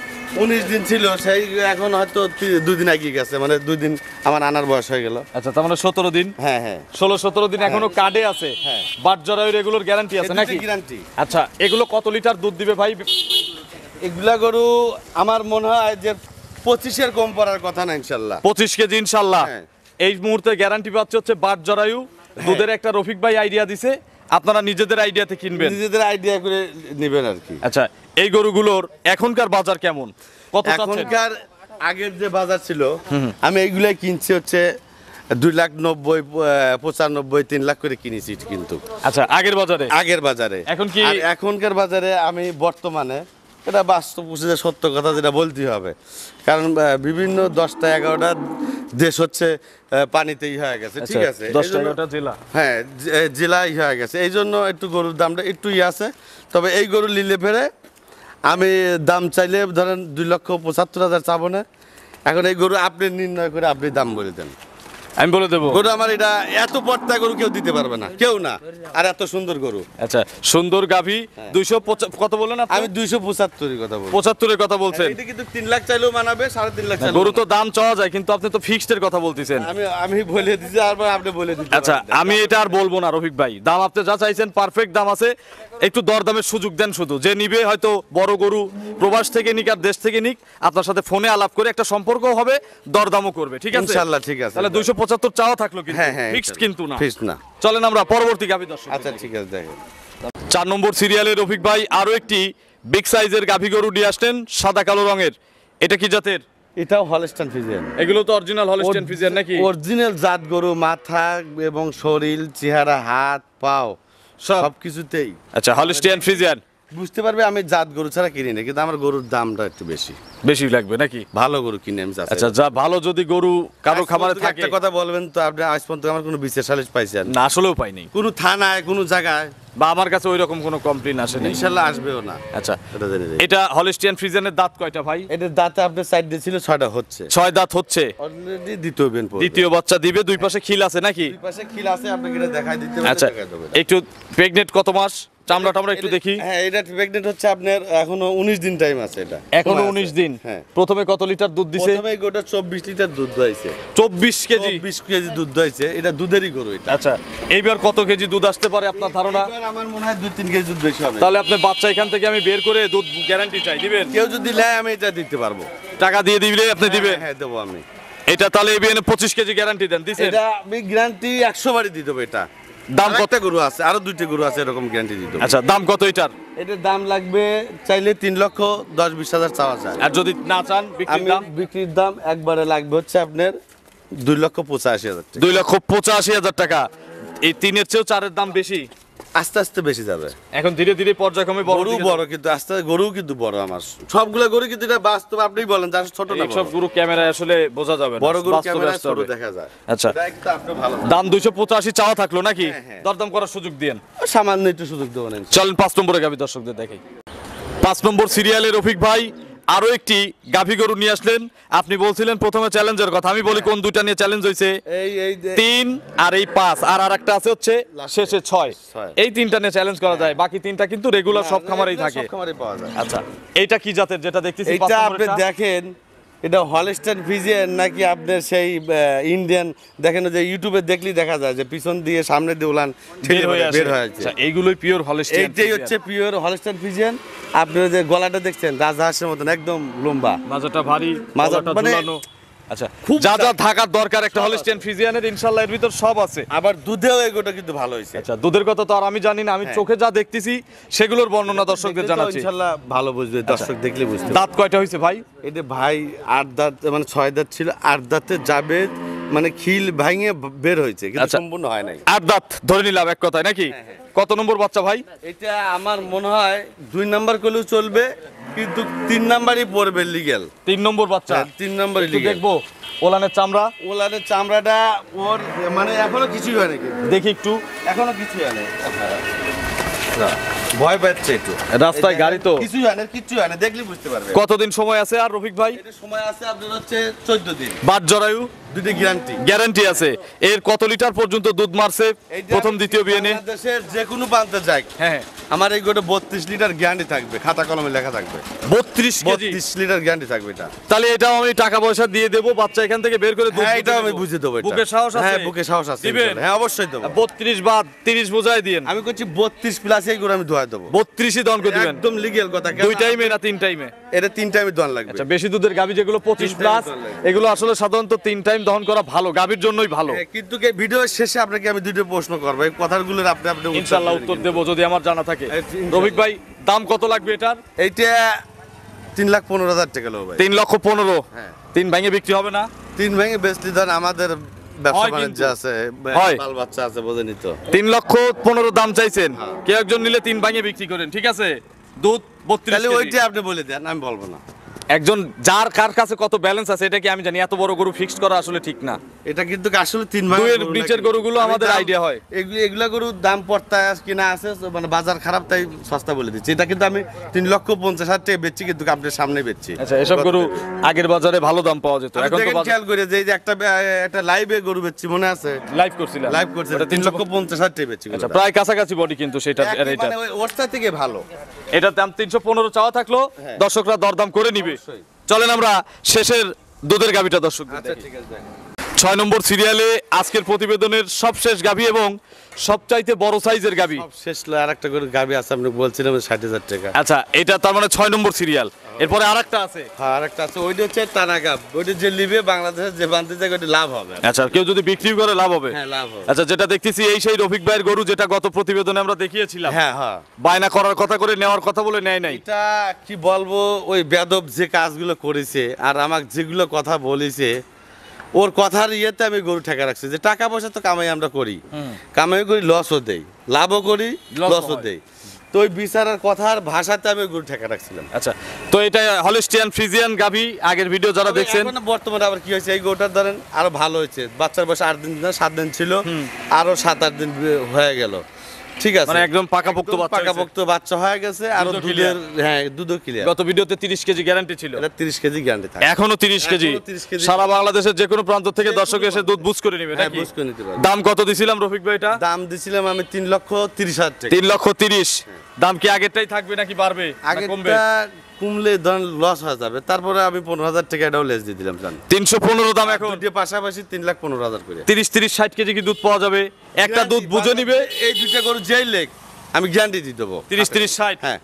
[SPEAKER 2] 19 দিন ছিল, সেই এখন হয়তো 2 দিন আগে গেছে, মানে 2 দিন আমার আনার বয়স হয়ে গেল।
[SPEAKER 1] আচ্ছা, তার মানে 17 দিন।
[SPEAKER 2] হ্যাঁ,
[SPEAKER 1] 16-17 দিন এখনো কাটে আছে।
[SPEAKER 2] হ্যাঁ।
[SPEAKER 1] বাট জরায়ুর এগুলোর গ্যারান্টি আছে নাকি?
[SPEAKER 2] গ্যারান্টি।
[SPEAKER 1] আচ্ছা, এগুলো কত লিটার দুধ দিবে ভাই?
[SPEAKER 2] এগুলা গরু আমার মনে হয় যে 25-এর কম পড়ার কথা না ইনশাল্লাহ।
[SPEAKER 1] 25 কেজি ইনশাল্লাহ।
[SPEAKER 2] হ্যাঁ।
[SPEAKER 1] এই মুহূর্তে গ্যারান্টি পাচ্ছে হচ্ছে বাট জরায়ু। দুধের একটা রফিক ভাই আইডিয়া দিছে, আপনারা নিজেদের আইডিয়াতে কিনবেন,
[SPEAKER 2] নিজেদের আইডিয়া করে নেবেন আর কি।
[SPEAKER 1] আচ্টা, এই গরুগুলোর এখনকার বাজার কেমন, কত চাচ্ছেন?
[SPEAKER 2] এখনকার আগের যে বাজার ছিল, আমি এইগুলাই কিনছি হচ্ছে 2,90,95, 3 লাখ করে কিনেছি কিন্তু।
[SPEAKER 1] আচ্ছা, আগের বাজারে?
[SPEAKER 2] আগের বাজারে।
[SPEAKER 1] এখন কি?
[SPEAKER 2] আর এখনকার বাজারে আমি বর্তমানে, এটা বাস্তব বুঝে সত্য কথা যেটা বলতেই হবে, কারণ বিভিন্ন 10টা 11টা দেশ হচ্ছে পানিতেই হয়ে গেছে, ঠিক আছে?
[SPEAKER 1] 10-11টা জেলা।
[SPEAKER 2] হ্যাঁ, জেলাই হয়ে গেছে, এই জন্য একটু গরুর দামটা একটু আছে। তবে এই গরু নিলে ফেরে আমি দাম চাইলে ধরেন 2,75,000 চাবো না। এখন এই গরু আপনি নির্ণয় করে আপনি দাম বলে দেন,
[SPEAKER 1] আমি বলে দেবো।
[SPEAKER 2] গরু আমার এটা এত পর্তা গরু কেউ দিতে পারবে না, কেউ না। আর এত সুন্দর গরু।
[SPEAKER 1] আচ্ছা, সুন্দর গাভী। 250 কত বলেন আপনি?
[SPEAKER 2] আমি 275-এর কথা বলছি।
[SPEAKER 1] 75-এর কথা বলছেন?
[SPEAKER 2] এটা কিন্তু 3 লাখ চাইলেও মানাবে, 3.5 লাখ চাইলেও
[SPEAKER 1] গরু তো দাম চাওয়া যায়, কিন্তু আপনি তো ফিক্সড এর কথা বলতেছেন।
[SPEAKER 2] আমি বলে দিছি, আর আপনি বলে দিতে
[SPEAKER 1] আচ্ছা,
[SPEAKER 2] পারেন।
[SPEAKER 1] আমি এটা আর বলবো না রফিক ভাই, দাম আপনি যা চাইছেন পারফেক্ট দাম আছে, একটু দরদামের সুযোগ দেন শুধু। যে নিবে হয়তো বড় গরু প্রবাস থেকে নিক আর দেশ থেকে নিক, আপনার সাথে ফোনে আলাপ করে একটা সম্পর্ক হবে, দরদামও করবে, ঠিক আছে?
[SPEAKER 2] ইনশাআল্লাহ ঠিক আছে।
[SPEAKER 1] তাহলে 275 চাওয়া থাকলো, কিন্তু
[SPEAKER 2] হ্যাঁ,
[SPEAKER 1] ফিক্সড কিন্তু না।
[SPEAKER 2] ফিক্সড না।
[SPEAKER 1] চলেন আমরা পরবর্তী গাভী দর্শক।
[SPEAKER 2] আচ্ছা, ঠিক আছে, দেখেন।
[SPEAKER 1] 4 নম্বর সিরিয়ালে রফিক ভাই আরো একটি বিগ সাইজের গাভী গরু নিয়ে আসলেন, সাদা কালো রঙের। এটা কি জাতের?
[SPEAKER 2] এটাও হলস্টাইন ফ্রিজিয়ান।
[SPEAKER 1] এগুলো তো অরিজিনাল হলিস্টিয়ান ফ্রিজিয়ান নাকি?
[SPEAKER 2] অরিজিনাল জাত গরু, মাথা এবং শরীর, চেহারা, হাত পাও সব কিছুতেই।
[SPEAKER 1] আচ্ছা, হলিস্টিয়ান ফ্রিজিয়ান।
[SPEAKER 2] বুঝতে পারবে আমি জাত গরু ছাড়া কিনি না, কিন্তু আমার গরুর দামটা একটু বেশি
[SPEAKER 1] বেশি লাগবে নাকি?
[SPEAKER 2] ভালো গরু কিনে আমি চাচ্ছি।
[SPEAKER 1] আচ্ছা, যা ভালো যদি গরু কারো খামারে থাকে।
[SPEAKER 2] একটা কথা বলবেন তো, আপনি আজ পর্যন্ত আমার কোনো বিচার সালিশ পাইছেন?
[SPEAKER 1] না, আসলেও পাইনি।
[SPEAKER 2] কোনো থানায়, কোনো জায়গায়
[SPEAKER 1] বা আমার কাছে ওই রকম কোনো কমপ্লেইন আসেনি।
[SPEAKER 2] ইনশাল্লাহ আসবেও না।
[SPEAKER 1] আচ্ছা,
[SPEAKER 2] এটা জেনে যাই।
[SPEAKER 1] এটা হলিস্টিয়ান ফ্রিজিয়ানের দাঁত কয়টা ভাই?
[SPEAKER 2] এটার দাঁতে আপনার সাইড দিয়ে ছিল 6টা, হচ্ছে
[SPEAKER 1] 6 দাঁত হচ্ছে।
[SPEAKER 2] অলরেডি দ্বিতীয় বেন পড়বে।
[SPEAKER 1] দ্বিতীয় বাচ্চা দিবে, দুই পাশে খিল আছে নাকি?
[SPEAKER 2] দুই পাশে খিল আছে, আপনাকে এটা দেখাই দিতে হবে।
[SPEAKER 1] আচ্ছা, একটু প্রেগনেন্ট কত মাস, চামড়া টামড়া একটু দেখি।
[SPEAKER 2] হ্যাঁ, এটা প্রেগনেন্ট হচ্ছে আপনার এখনো 19 দিন টাইম আছে। এটা
[SPEAKER 1] এখনো 19 দিন।
[SPEAKER 2] হ্যাঁ।
[SPEAKER 1] প্রথমে কত লিটার দুধ দিছে?
[SPEAKER 2] প্রথমে গোটা 24 লিটার দুধ দইছে।
[SPEAKER 1] 24 কেজি।
[SPEAKER 2] 24 কেজি দুধ দইছে, এটা দুধেরই গরু এটা।
[SPEAKER 1] আচ্ছা, এইবার কত কেজি দুধ আসতে পারে আপনার ধারণা?
[SPEAKER 2] এবার আমার মনে হয় 2-3 কেজি দুধ বেশি হবে।
[SPEAKER 1] তাহলে আপনি বাচ্চা এখান থেকে আমি বের করে দুধ গ্যারান্টি চাই, দিবেন?
[SPEAKER 2] কেউ যদি নেয় আমি এটা দিতে পারবো।
[SPEAKER 1] টাকা দিয়ে দিলে আপনি দিবেন?
[SPEAKER 2] হ্যাঁ, দেবো আমি।
[SPEAKER 1] এটা তাহলে এবিএন 25 কেজি গ্যারান্টি দেন, দিছেন?
[SPEAKER 2] এটা আমি গ্যারান্টি 100 বারই দিয়ে দেবো। এটা
[SPEAKER 1] দাম কত?
[SPEAKER 2] কত গরু আছে, আরো 2টি গরু আছে, এরকম গ্যারান্টি দিতে।
[SPEAKER 1] আচ্ছা, দাম কত এটার?
[SPEAKER 2] এটার দাম লাগবে চাইলে 3,10,20 হাজার চাওয়া যায়।
[SPEAKER 1] আর যদি না চান বিক্রির
[SPEAKER 2] আমি
[SPEAKER 1] দাম?
[SPEAKER 2] বিক্রির দাম একবারে লাগবে হচ্ছে আপনার 2,85,000 টাকা।
[SPEAKER 1] 2,85,000 টাকা। এই 3-এর চেয়েও 4-এর দাম বেশি,
[SPEAKER 2] আস্তে আস্তে বেশি যাবে।
[SPEAKER 1] এখন ধীরে ধীরে পর্যায়ক্রমে বড়
[SPEAKER 2] গরু
[SPEAKER 1] দিকে
[SPEAKER 2] বড়, কিন্তু আস্তে গরু কিন্তু বড় আমার সবগুলো গরু, কিন্তু এটা বাস্তব আপনিই বলেন যার ছোট না
[SPEAKER 1] এই সব গরু ক্যামেরায় আসলে বোঝা যাবে না,
[SPEAKER 2] বড় গরু
[SPEAKER 1] বাস্তবে
[SPEAKER 2] ক্যামেরায়
[SPEAKER 1] আসতে
[SPEAKER 2] ছোট
[SPEAKER 1] হবে।
[SPEAKER 2] দেখা যায়।
[SPEAKER 1] আচ্ছা,
[SPEAKER 2] এটা একটু আপনি ভালো
[SPEAKER 1] দাম 285 চাওয়া থাকলো নাকি?
[SPEAKER 2] হ্যাঁ।
[SPEAKER 1] দরদাম করার সুযোগ দিয়েন।
[SPEAKER 2] সামান্য একটু সুযোগ দেবেন।
[SPEAKER 1] চলেন 5 নম্বরে গাভী দর্শকদের দেখাই। 5 নম্বর সিরিয়ালে রফিক ভাই আরো একটি গাভী গরু নিয়ে আসলেন। আপনি বলছিলেন প্রথমে চ্যালেঞ্জের কথা, আমি বলি কোন দুইটা নিয়ে চ্যালেঞ্জ হয়েছে?
[SPEAKER 2] এই
[SPEAKER 1] 3 আর এই 5, আর আরেকটা আছে হচ্ছে শেষে 6। এই 3টা নিয়ে চ্যালেঞ্জ করা যায়, বাকি 3টা কিন্তু রেগুলার সব খামারেই থাকে।
[SPEAKER 2] সব খামারেই পাওয়া যায়।
[SPEAKER 1] আচ্ছা, এইটা কি জাতের যেটা দেখতেছি?
[SPEAKER 2] এটা আপনি দেখেন, এটা হলস্টাইন ফ্রিজিয়ান নাকি আপনার সেই ইন্ডিয়ান? দেখেন যে ইউটিউবে দেখলেই দেখা যায় যে পিছন দিয়ে সামনে দিয়ে উলান
[SPEAKER 1] বের হয়ে
[SPEAKER 2] বের হয়ে আছে।
[SPEAKER 1] আচ্ছা, এইগুলোই পিওর হলস্টাইন।
[SPEAKER 2] এইটাই হচ্ছে পিওর হলস্টাইন ফ্রিজিয়ান। আপনার যে গলাটা দেখছেন রাজহাঁসের মতন একদম লম্বা,
[SPEAKER 1] মাজাটা ভারী,
[SPEAKER 2] মাজা
[SPEAKER 1] মাজাটা
[SPEAKER 2] মানে
[SPEAKER 1] ঝুলানো। আচ্ছা,
[SPEAKER 2] খুব
[SPEAKER 1] যা যা থাকার দরকার একটা হলস্টাইন ফ্রিজিয়ানের, ইনশাআল্লাহ এর ভিতর সব আছে।
[SPEAKER 2] আবার দুধেও এগোটা কিন্তু ভালো হয়েছে।
[SPEAKER 1] আচ্ছা, দুধের কথা তো আর আমি জানি না, আমি চোখে যা দেখতেছি সেগুলোর বর্ণনা দর্শকদের জানাচ্ছি।
[SPEAKER 2] ইনশাআল্লাহ ভালো বুঝবে, দর্শক দেখলে বুঝতে পারবে।
[SPEAKER 1] দাঁত কয়টা হয়েছে ভাই?
[SPEAKER 2] এটা ভাই 8 দাঁত, মানে 6 দাঁত ছিল, 8 দাঁতে যাবে, মানে খিল ভাঙে বের হয়েছে, কিন্তু
[SPEAKER 1] আচ্ছা।
[SPEAKER 2] সম্পূর্ণ হয় নাই।
[SPEAKER 1] 8 দাঁত ধরে নিলাম এক কথায় নাকি? কত নম্বর বাচ্চা ভাই?
[SPEAKER 2] এটা আমার মনে হয় 2 নাম্বার করলেও চলবে, কিন্তু 3 নাম্বারই পড়বে লিগ্যাল।
[SPEAKER 1] 3 নম্বর বাচ্চা।
[SPEAKER 2] 3 নাম্বারই
[SPEAKER 1] একটু
[SPEAKER 2] লিগ্যাল।
[SPEAKER 1] দেখবো ওলানের চামড়া,
[SPEAKER 2] ওলানের চামড়াটা ওর মানে এখনো কিছুই হয় নাকি,
[SPEAKER 1] দেখি একটু।
[SPEAKER 2] এখনো কিছুই হয় নাই। ভয় পাচ্ছে একটু,
[SPEAKER 1] রাস্তায় গাড়ি তো
[SPEAKER 2] কিছুই হয় না, কিছুই হয় না, দেখলে বুঝতে পারবে।
[SPEAKER 1] কতদিন সময় আছে আর রফিক ভাই?
[SPEAKER 2] এটা সময় আছে আপনার হচ্ছে 14 দিন,
[SPEAKER 1] বাট জরায়ু
[SPEAKER 2] 2টি গ্যারান্টি।
[SPEAKER 1] গ্যারান্টি আছে। এর কত লিটার পর্যন্ত দুধ মারছে প্রথম দ্বিতীয় বিয়েনে?
[SPEAKER 2] দেশের যে কোনো প্রান্তে যাই,
[SPEAKER 1] হ্যাঁ,
[SPEAKER 2] আমার এই গোটা 32 লিটার গ্যারান্টি থাকবে, খাতা কলমে লেখা থাকবে
[SPEAKER 1] 32 কেজি।
[SPEAKER 2] 32 লিটার গ্যারান্টি থাকবে এটা।
[SPEAKER 1] তাহলে এটাও আমি টাকা পয়সা দিয়ে দেবো, বাচ্চা এখান থেকে বের করে দুধ
[SPEAKER 2] হ্যাঁ,
[SPEAKER 1] বুঝে
[SPEAKER 2] এটাও আমি
[SPEAKER 1] দেবো।
[SPEAKER 2] বুঝে দেবো। এটা
[SPEAKER 1] বুকে সাহস আছে?
[SPEAKER 2] হ্যাঁ, বুকে সাহস আছে
[SPEAKER 1] দিবেন?
[SPEAKER 2] ইনশাআল্লাহ। হ্যাঁ, অবশ্যই দেবো।
[SPEAKER 1] 32 বাদ 30 বোঝাই দিন।
[SPEAKER 2] আমি করছি 32 প্লাস এই করে আমি ধোয়া দেবো।
[SPEAKER 1] 32ই দন করে দিবেন।
[SPEAKER 2] একদম লিগ্যাল কথা।
[SPEAKER 1] 2 টাইমে না 3 টাইমে?
[SPEAKER 2] এটা 3 টাইমে দোয়ান লাগবে।
[SPEAKER 1] আচ্ছা, বেশি দুধের গাভী যেগুলো 25
[SPEAKER 2] 3
[SPEAKER 1] প্লাস,
[SPEAKER 2] টাইম দহন লাগবে।
[SPEAKER 1] এগুলো আসলে সাধারণত 3 টাইম দহন করা ভালো, গাভীর জন্যই ভালো।
[SPEAKER 2] হ্যাঁ, কিন্তু এই ভিডিওর শেষে আপনাকে আমি 2টো প্রশ্ন করবো, এই কথাগুলোর আপনি
[SPEAKER 1] ইনশাআল্লাহ উত্তর দেবো যদি আমার জানা থাকে।
[SPEAKER 2] ইনশাআল্লাহ।
[SPEAKER 1] রফিক ভাই, দাম কত লাগবে এটার?
[SPEAKER 2] এইটা 3,15,000 টাকা লো ভাই।
[SPEAKER 1] 3,15,000।
[SPEAKER 2] হ্যাঁ।
[SPEAKER 1] 3 ভাঙে বিক্রি হবে না?
[SPEAKER 2] 3 ভেঙে বেচলি ধর আমাদের ব্যবসা
[SPEAKER 1] হয়
[SPEAKER 2] বাণিজ্য
[SPEAKER 1] কিন্তু।
[SPEAKER 2] আছে,
[SPEAKER 1] হয়।
[SPEAKER 2] বাল বাচ্চা আছে, বোঝেনি তো।
[SPEAKER 1] 3,15,000 দাম চাইছেন, কেউ একজন নিলে 3 ভাঙে বিক্রি করেন, ঠিক আছে? দুধ 32
[SPEAKER 2] তাহলে
[SPEAKER 1] কেজি।
[SPEAKER 2] ওইটা আপনি বলে দেন, আমি বলবো না।
[SPEAKER 1] একজন যার কার কাছে কত ব্যালেন্স আছে এটা কি আমি জানি, এত বড় গরু ফিক্সড করা আসলে ঠিক না।
[SPEAKER 2] এটা কিন্তু আসলে 3 ভাগ
[SPEAKER 1] দুইয়ের নিচের গরুগুলো আমাদের আইডিয়া হয়।
[SPEAKER 2] এগুলা গরুর দাম পড়তায় কিনা আছে, মানে বাজার খারাপ তাই সস্তা বলে দিচ্ছি। এটা কিন্তু আমি 3,50,000 টাকা বেচছি, কিন্তু আপনার সামনে বেচছি।
[SPEAKER 1] আচ্ছা, এসব গরু আগের বাজারে ভালো দাম পাওয়া যেত,
[SPEAKER 2] আমি
[SPEAKER 1] এখন তো
[SPEAKER 2] দেখেন
[SPEAKER 1] বাজার
[SPEAKER 2] খেয়াল করে যে এই যে একটা লাইভে গরু বেচছি, মনে আছে?
[SPEAKER 1] লাইভ করছিলাম,
[SPEAKER 2] লাইভ করছে,
[SPEAKER 1] ওটা
[SPEAKER 2] 3,50,000 টাকা বেচছি।
[SPEAKER 1] আচ্ছা, প্রায় কাছাকাছি বডি কিন্তু সেটা আর এটা।
[SPEAKER 2] মানে ওর থেকে ভালো।
[SPEAKER 1] এটার দাম 315 চাওয়া থাকলো, দর্শকরা দরদাম করে নিবে। চলেন আমরা শেষের দুধের গাভীটা দর্শকদের
[SPEAKER 2] আচ্ছা,
[SPEAKER 1] দেখি।
[SPEAKER 2] ঠিক আছে।
[SPEAKER 1] 6 নম্বর সিরিয়ালে আজকের প্রতিবেদনের সবশেষ গাভী এবং সবচাইতে বড় সাইজের গাভী।
[SPEAKER 2] শেষ আরেকটা করে গাবি আছে, আপনি বলছিলেন 60,000 টাকা।
[SPEAKER 1] আচ্ছা, এটা তার মানে 6 নম্বর সিরিয়াল। এরপরে আরেকটা আছে।
[SPEAKER 2] হ্যাঁ, আরেকটা আছে, ওইটা হচ্ছে টানা গাব। ওইটা যে লিবে বাংলাদেশে যে বানতে যায় ওইটা লাভ হবে।
[SPEAKER 1] আচ্ছা, কেউ যদি বিক্রি করে লাভ হবে?
[SPEAKER 2] হ্যাঁ, লাভ হবে।
[SPEAKER 1] আচ্ছা, যেটা দেখতেছি এই সেই রফিক ভাইয়ের গরু, যেটা গত প্রতিবেদনে আমরা দেখিয়েছিলাম।
[SPEAKER 2] হ্যাঁ, হ্যাঁ।
[SPEAKER 1] বায়না করার কথা করে নেওয়ার কথা বলে নেয় নাই।
[SPEAKER 2] এটা কি বলবো, ওই বেদব যে কাজগুলো করেছে আর আমাকে যেগুলো কথা বলেছে, ওর কথার ইয়েতে আমি গরু ঠেকা রাখছি যে টাকা পয়সা তো কামাই আমরা করি, কামাই করি, লসও দেই, লাভও করি, লসও দেই। তো ওই বিচারের কথার ভাষাতে আমি গরু ঠেকা রাখছিলাম।
[SPEAKER 1] আচ্ছা, তো এটা হলস্টিয়ান ফ্রিজিয়ান গাভী, আগের ভিডিও যারা দেখছেন।
[SPEAKER 2] এখন বর্তমানে আবার কি হয়েছে, এই গরুটার ধরেন আরো ভালো হয়েছে। বাচ্চার বয়স 8 দিন না 7 দিন ছিল, আরো 7-8 দিন হয়ে গেল। ঠিক আছে,
[SPEAKER 1] মানে একদম পাকাপোক্ত বাচ্চা হয়েছে।
[SPEAKER 2] পাকাপোক্ত বাচ্চা হয়ে গেছে, আর
[SPEAKER 1] দুধও
[SPEAKER 2] দুধের, হ্যাঁ, দুধও ক্লিয়ার।
[SPEAKER 1] গত ভিডিওতে 30 কেজি গ্যারান্টি ছিল,
[SPEAKER 2] এটা 30 কেজি গ্যারান্টি থাকে।
[SPEAKER 1] এখনো 30 কেজি।
[SPEAKER 2] এখনো 30 কেজি।
[SPEAKER 1] সারা বাংলাদেশের যে কোনো প্রান্ত থেকে দর্শক এসে দুধ বুঝ করে নেবে
[SPEAKER 2] হ্যাঁ,
[SPEAKER 1] নাকি?
[SPEAKER 2] বুঝ করে নিতে পারবে।
[SPEAKER 1] দাম কত দিছিলাম রফিক ভাই এটা?
[SPEAKER 2] দাম দিছিলাম আমি 3,30,000 টাকা।
[SPEAKER 1] 3,30,000। দাম কি আগেরটাই থাকবে নাকি বাড়বে না কমবে?
[SPEAKER 2] আগেরটা কমলে ধরেন লস হয়ে যাবে, তারপরে আমি 15,000 টাকা এটাও লেস দিয়ে দিলাম। জান
[SPEAKER 1] 315 দাম এখন।
[SPEAKER 2] দুটো পাশাপাশি 3,15,000 করে।
[SPEAKER 1] 30-60 কেজি কি দুধ পাওয়া যাবে? একটা দুধ বুঝে নিবে।
[SPEAKER 2] এই দুইটা গরু যেই লেগ আমি গ্যারান্টি দিয়ে দেবো।
[SPEAKER 1] 30-60।
[SPEAKER 2] হ্যাঁ,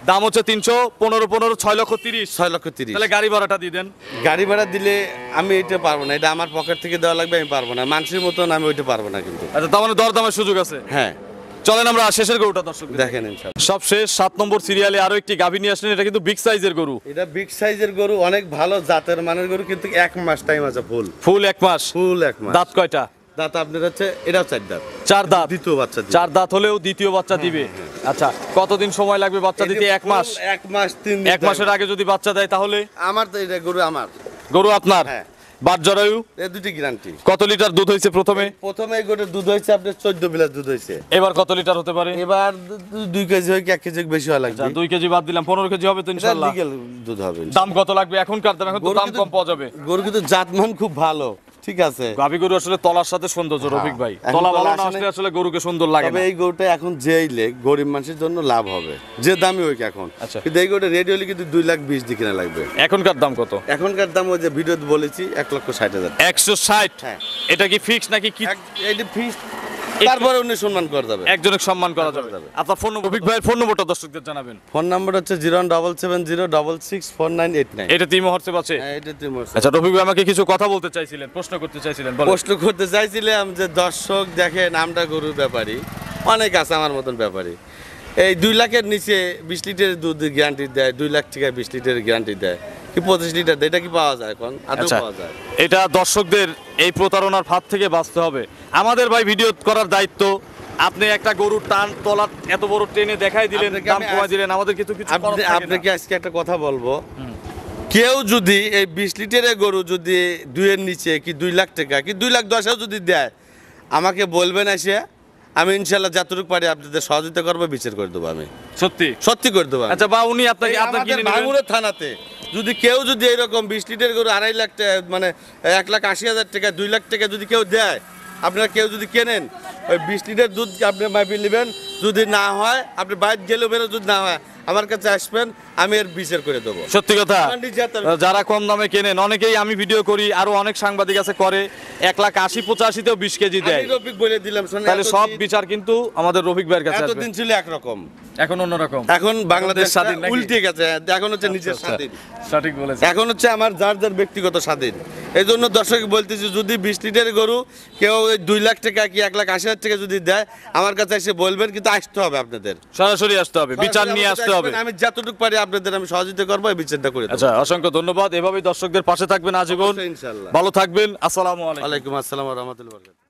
[SPEAKER 1] দাম হচ্ছে 315 6,30,000।
[SPEAKER 2] 6,30,000।
[SPEAKER 1] তাহলে গাড়ি ভাড়াটা দিয়ে দেন।
[SPEAKER 2] গাড়ি ভাড়া দিলে আমি এটা পারবো না, এটা আমার পকেট থেকে দেওয়া লাগবে, আমি পারবো না, মানুষের মতন আমি ওইটা পারবো না কিন্তু।
[SPEAKER 1] আচ্ছা, তার মানে দরদামের সুযোগ আছে।
[SPEAKER 2] হ্যাঁ,
[SPEAKER 1] চলেন আমরা শেষের গরুটা দর্শক
[SPEAKER 2] দেখেন ইনশাআল্লাহ।
[SPEAKER 1] সব শেষ 7 নম্বর সিরিয়ালে আরো একটি গাভী নিয়ে আসলেন। এটা কিন্তু বিগ সাইজের গরু,
[SPEAKER 2] এটা বিগ সাইজের গরু, অনেক ভালো জাতের মানের গরু, কিন্তু 1 মাস টাইম আছে
[SPEAKER 1] ফুল 1 মাস।
[SPEAKER 2] ফুল 1 মাস।
[SPEAKER 1] দাঁত কয়টা?
[SPEAKER 2] দাঁত আপনার হচ্ছে এটাও 4 দাঁত।
[SPEAKER 1] 4 দাঁত।
[SPEAKER 2] দ্বিতীয় বাচ্চা দিবে।
[SPEAKER 1] 4 দাঁত হলেও দ্বিতীয় বাচ্চা দিবে। আচ্ছা, কতদিন সময় লাগবে বাচ্চা দিতে? 1 মাস।
[SPEAKER 2] 1 মাস 3 দিন।
[SPEAKER 1] 1 মাসের আগে যদি বাচ্চা দেয় তাহলে?
[SPEAKER 2] আমার তো এটা গরু আমার।
[SPEAKER 1] গরু আপনার?
[SPEAKER 2] হ্যাঁ।
[SPEAKER 1] বাট জরায়ু?
[SPEAKER 2] এই দুটি গ্যারান্টি।
[SPEAKER 1] কত লিটার দুধ হয়েছে প্রথমে?
[SPEAKER 2] প্রথমে এই গরুর দুধ হয়েছে আপনার 14 বিলাস দুধ হয়েছে।
[SPEAKER 1] এবার কত লিটার হতে পারে?
[SPEAKER 2] এবার 2 কেজি হয় কি 1 কেজি বেশি হওয়া লাগবে।
[SPEAKER 1] 2 কেজি বাদ দিলাম, 15 কেজি হবে তো
[SPEAKER 2] এটা
[SPEAKER 1] ইনশাআল্লাহ।
[SPEAKER 2] লিগ্যাল দুধ হবে।
[SPEAKER 1] দাম কত লাগবে এখনকার দাম? এখন তো
[SPEAKER 2] গরু
[SPEAKER 1] দাম
[SPEAKER 2] কিন্তু-
[SPEAKER 1] কম পাওয়া যাবে।
[SPEAKER 2] গরু কিন্তু জাতমান খুব ভালো, ঠিক আছে।
[SPEAKER 1] গাভী গরু আসলে তলার সাথে সৌন্দর্য রফিক ভাই।
[SPEAKER 2] এখন
[SPEAKER 1] তলা ভালো
[SPEAKER 2] তলা
[SPEAKER 1] না
[SPEAKER 2] আসলে-
[SPEAKER 1] আসলে আসলে গরুকে সুন্দর লাগে
[SPEAKER 2] তবে
[SPEAKER 1] না।
[SPEAKER 2] এই গরুটা এখন যেইলে গরিব মানুষের জন্য লাভ হবে, যে দামই হোক এখন।
[SPEAKER 1] আচ্ছা।
[SPEAKER 2] কিন্তু এই গরুটা রেডি হলে কিন্তু 2,20,000 দিয়ে কিনা লাগবে।
[SPEAKER 1] এখনকার দাম কত?
[SPEAKER 2] এখনকার দাম ওই যে ভিডিওতে বলেছি 1,60,000।
[SPEAKER 1] 160।
[SPEAKER 2] হ্যাঁ।
[SPEAKER 1] এটা কি ফিক্স নাকি কি?
[SPEAKER 2] এইটা ফিস, তারপরে উনি সম্মান করে যাবে।
[SPEAKER 1] একজনের সম্মান করা যাবে।
[SPEAKER 2] যাবে।
[SPEAKER 1] আপনার ফোন নম্বর, রফিক ভাইয়ের ফোন নম্বরটা দর্শকদের জানাবেন।
[SPEAKER 2] ফোন নাম্বার হচ্ছে 01770664989।
[SPEAKER 1] এটা তিন হোয়াটসঅ্যাপ আছে।
[SPEAKER 2] হ্যাঁ, এটা তুমি
[SPEAKER 1] আচ্ছা, রফিক ভাই আমাকে কিছু কথা বলতে চাইছিলেন, প্রশ্ন করতে চাইছিলেন, বলেন।
[SPEAKER 2] প্রশ্ন করতে চাইছিলাম যে দর্শক দেখেন আমরা গরুর ব্যাপারী, অনেক আছে আমার মতন ব্যাপারী, এই 2 লাখের নিচে 20 লিটারের দুধ গ্যারান্টি দেয়, 2 লাখ টাকা 20 লিটারের গ্যারান্টি দেয়, কি 25 লিটার দেয়, এটা কি পাওয়া যায় এখন? আদৌ
[SPEAKER 1] আচ্ছা,
[SPEAKER 2] পাওয়া যায়?
[SPEAKER 1] এটা দর্শকদের এই প্রতারণার ফাঁদ থেকে বাঁচতে হবে। আমাদের ভাই ভিডিও করার দায়িত্ব। আপনি একটা গরুর টান তলা এত বড় টেনে দেখাই দিলেন,
[SPEAKER 2] আপনাকে
[SPEAKER 1] দাম
[SPEAKER 2] আমি
[SPEAKER 1] কমাই দিলেন, আমাদের কিছু কিছু করার থাকে না।
[SPEAKER 2] আপনাকে আজকে একটা কথা বলবো, কেউ যদি এই 20 লিটারের গরু যদি 2 এর নিচে কি 2 লাখ টাকা কি 2,10,000 যদি দেয়, আমাকে বলবেন এসে, আমি ইনশাল্লাহ যতটুকু পারি আপনাদের সহযোগিতা করবো, বিচার করে দেবো, আমি
[SPEAKER 1] সত্যি
[SPEAKER 2] সত্যি করে দেবো আমি।
[SPEAKER 1] আচ্ছা, বা উনি আপনাকে
[SPEAKER 2] এই
[SPEAKER 1] আপনার
[SPEAKER 2] আমাদের
[SPEAKER 1] কিনে নেবেন।
[SPEAKER 2] ভাঙুরের থানাতে যদি কেউ যদি এরকম 20 লিটার গরু 2.5 লাখ টাকা মানে 1,80,000 টাকা 2 লাখ টাকা যদি কেউ দেয়, আপনারা কেউ যদি কেনেন, ওই 20 লিটার দুধ আপনি মাপি নেবেন, যদি না হয় আপনি বাইরে গেলেও বেরো, যদি না হয় আমার কাছে আসবেন, আমি এর বিচার করে দেবো।
[SPEAKER 1] সত্যি কথা,
[SPEAKER 2] আমার নিজে হাতে-
[SPEAKER 1] যারা কম দামে কেনেন, অনেকেই আমি ভিডিও করি, আরো অনেক সাংবাদিক আছে করে 1,80,85,তেও 20 কেজি দেয়।
[SPEAKER 2] আমি রফিক বলে দিলাম, শোনেন,
[SPEAKER 1] তাহলে সব বিচার কিন্তু আমাদের রফিক ভাইয়ের কাছে আসবে।
[SPEAKER 2] এতদিন ছিল একরকম,
[SPEAKER 1] এখন অন্যরকম।
[SPEAKER 2] এখন বাংলাদেশ
[SPEAKER 1] স্বাধীন নাকি?
[SPEAKER 2] উল্টে গেছে, এখন হচ্ছে নিজের
[SPEAKER 1] আচ্ছা,
[SPEAKER 2] স্বাধীন।
[SPEAKER 1] সঠিক বলেছেন।
[SPEAKER 2] এখন হচ্ছে আমার যার যার ব্যক্তিগত স্বাধীন। এই জন্য দর্শক বলতেছি, যদি 20 লিটারের গরু কেউ ওই 2 লাখ টাকা কি 1,80,000 টাকা যদি দেয়, আমার কাছে এসে বলবেন, কিন্তু আসতে হবে আপনাদের,
[SPEAKER 1] সরাসরি আসতে হবে, বিচার নিয়ে আসতে হবে।
[SPEAKER 2] আমি যতটুকু পারি আপনাদের আমি সহযোগিতা করবো, এই বিচারটা করে দেবো।
[SPEAKER 1] আচ্ছা, অসংখ্য ধন্যবাদ। এভাবেই দর্শকদের পাশে থাকবেন আজীবন।
[SPEAKER 2] অবশ্যই, ইনশাআল্লাহ।
[SPEAKER 1] ভালো থাকবেন। আসসালামু আলাইকুম।
[SPEAKER 2] ওয়ালাইকুম আসসালাম ওয়া রাহমাতুল্লাহি ওয়া বারাকাতুহু।